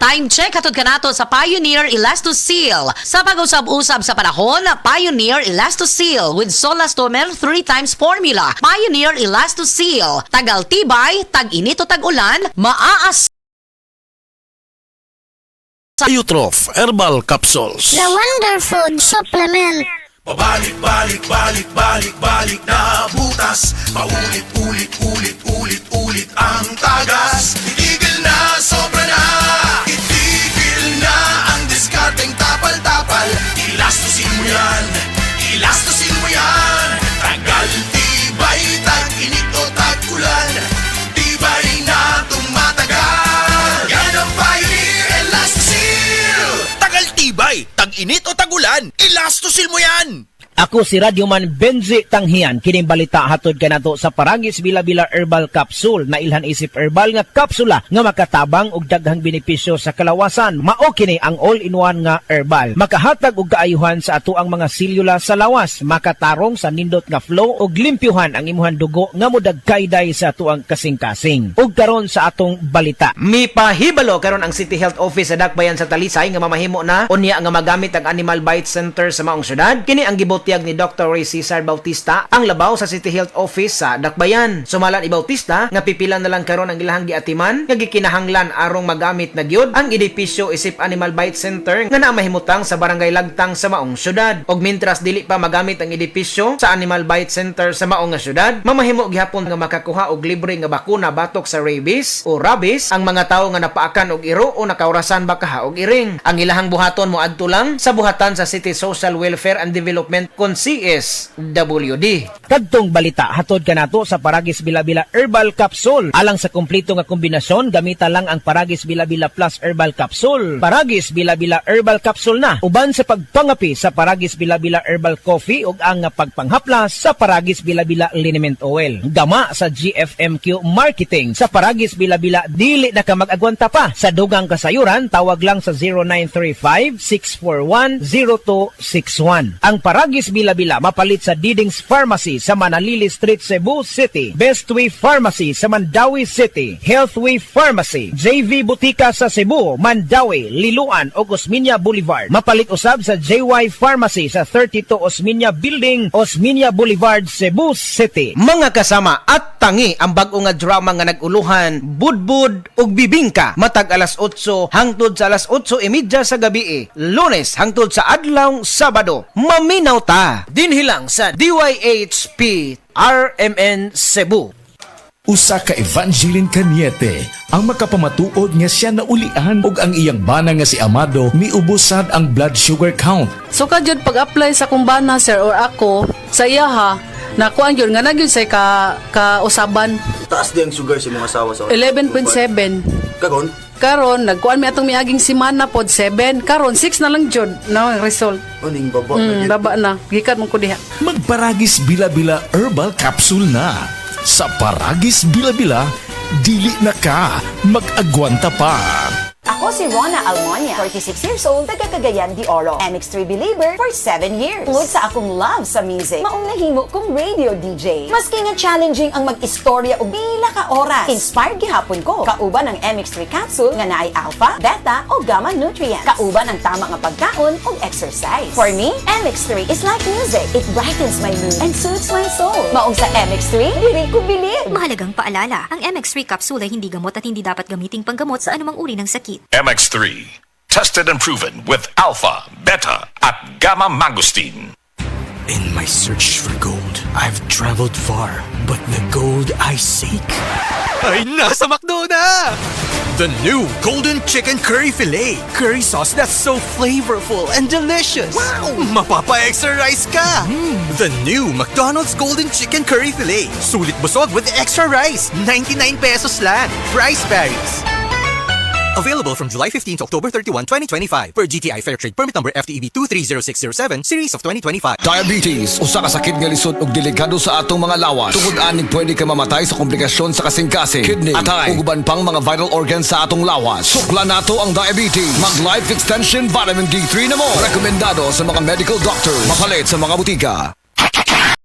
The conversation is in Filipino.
Time check hatod kanato sa Pioneer Elastoseal. Sa pag-usab-usab sa panahon, Pioneer Elastoseal with Solastomer 3 times formula. Pioneer Elastoseal. Tagal tibay, tag-init o tag-ulan, maaas Eutrof Herbal Capsules. The Wonder Food Supplement. Pabalik-balik, balik-balik na butas. Paulit-ulit ang tagas. Itigil na, sobra na. Itigil na ang diskarteng tapal-tapal. Ilastusin mo yan, ilastusin mo yan. Tagal, tibay, tag-init o tag-ulan. Tibay na tumatagal. Yan ang Pioneer Elastoseal. Tagal tibay, tag-init o tag-ulan, ilastosil mo yan! Ako si Radyoman Benzi Tanghian, kining balita hatod kanato sa Paragis Bila-Bila Herbal Capsule na ilhan isip herbal nga kapsula nga makatabang og daghang benepisyo sa kalawasan. Mao kini ang all-in-one nga herbal. Makahatag og kaayuhan sa ato ang mga selula sa lawas, makatarong sa nindot nga flow og limpyuhan ang imuhang dugo nga modagkayday sa ato ang kasing-kasing. Ug karon sa atong balita. Mipahibalo karon ang City Health Office sa Dakbayan sa Talisay nga mamahimo na unya nga magamit ang Animal Bite Center sa maong syudad. Kini ang gibot ni Dr. Ray Cesar Bautista ang labaw sa City Health Office sa Dakbayan. Sumalan ni Bautista nga pipilan na lang karon ang ilahang giatiman nga gikinahanglan arong magamit na gyud ang edipisyo isip Animal Bite Center nga naa mahimutang sa Barangay Lagtang sa maong syudad. Og mintras dili pa magamit ang edipisyo sa Animal Bite Center sa maong nga syudad, mamahimo gihapon nga makakuha og libre nga bakuna batok sa rabies o rabies ang mga tawo nga napaakan og iro o nakaurasan baka og iring. Ang ilahang buhaton moadto lang sa buhatan sa City Social Welfare and Development kon CSWD. Kadtong balita hatod kanato sa Paragis Bila-Bila Herbal Capsule. Alang sa kumpleto nga kombinasyon, gamita lang ang Paragis Bila-Bila Plus Herbal Capsule. Paragis Bila-Bila Herbal Capsule na uban sa pagpangapi sa Paragis Bila-Bila Herbal Coffee ug ang pagpanghaplas sa Paragis Bila-Bila Liniment Oil. Gama sa GFMQ Marketing sa Paragis Bila-Bila dili na ka mag-agwanta pa. Sa dugang kasayuran, tawag lang sa 0935-641-0261. Ang Paragis Bila-Bila mapalit sa Didings Pharmacy sa Manalili Street, Cebu City, Bestway Pharmacy sa Mandawi City, Healthway Pharmacy, JV Butika sa Cebu, Mandawi, Liloan o Osmeña Boulevard. Mapalit usab sa JY Pharmacy sa 32 Osmeña Building, Osmeña Boulevard, Cebu City. Mga kasama at tangi ang bag-o nga drama nga naguluhan, Budbud ug Bibingka matag alas 8 hangtod sa alas 8:30 sa gabi, Lunes hangtod sa adlaw Sabado. Maminaw ta dinhilang sa DYHP RMN Cebu. Usa ka Evangeline Cañete ang makapamatuod nga siya naulian og ang iyang bana nga si Amado miubusad ang blood sugar count. So kadyod pag-apply sa kumbana sir or ako sa iya ha, nakuan yun nga nagyud say ka-usaban. Taas di ang sugar sa mga asawa sa 11.7. Kagon? Karon nagkuan mi atong miaging semana pod 7. Karon 6 na lang jud na ang result. Uning baba Baba na. Gikan mo ko diha. Magparagis Bila-Bila Herbal Capsule na. Sa Paragis Bila-Bila, dili na ka mag-agwanta pa. Ako si Rona Almonia, 46 years old, taga Cagayan de Oro. MX3 believer for 7 years. Tungod sa akong love sa music, maong nahimo kong radio DJ. Maski nga challenging ang mag-istorya o bila ka oras, inspired gihapon ko. Kauban ang MX3 capsule nga naay alpha, beta o gamma nutrients. Kauban ang tama nga pagkaon o exercise. For me, MX3 is like music. It brightens my mood and soothes my soul. Maong sa MX3, diri ko bilib. Mahalagang paalala, ang MX3 capsule ay hindi gamot at hindi dapat gamiting panggamot sa anumang uri ng sakit. MX3, tested and proven with alpha, beta, at gamma mangosteen. In my search for gold, I've traveled far, but the gold I seek ay nasa McDo na! The new Golden Chicken Curry Filet. Curry sauce that's so flavorful and delicious. Wow! Mapapa-extra rice ka! The new McDonald's Golden Chicken Curry Filet. Sulit busog with extra rice. 99 pesos lang. Price varies. Available from July 15 to October 31, 2025 per GTI Fairtrade Permit Number FTEB 230607 Series of 2025. Diabetes, usa ka sakit nga lisod ug delikado sa atong mga lawas. Tungod aning pwede ka mamatay sa komplikasyon sa kasing-kasing, kidney, atay, ug uban pang mga vital organs sa atong lawas. Sukla nato ang diabetes. Mag Life Extension Vitamin D3 na mo. Rekomendado sa mga medical doctors. Mapalit sa mga butika.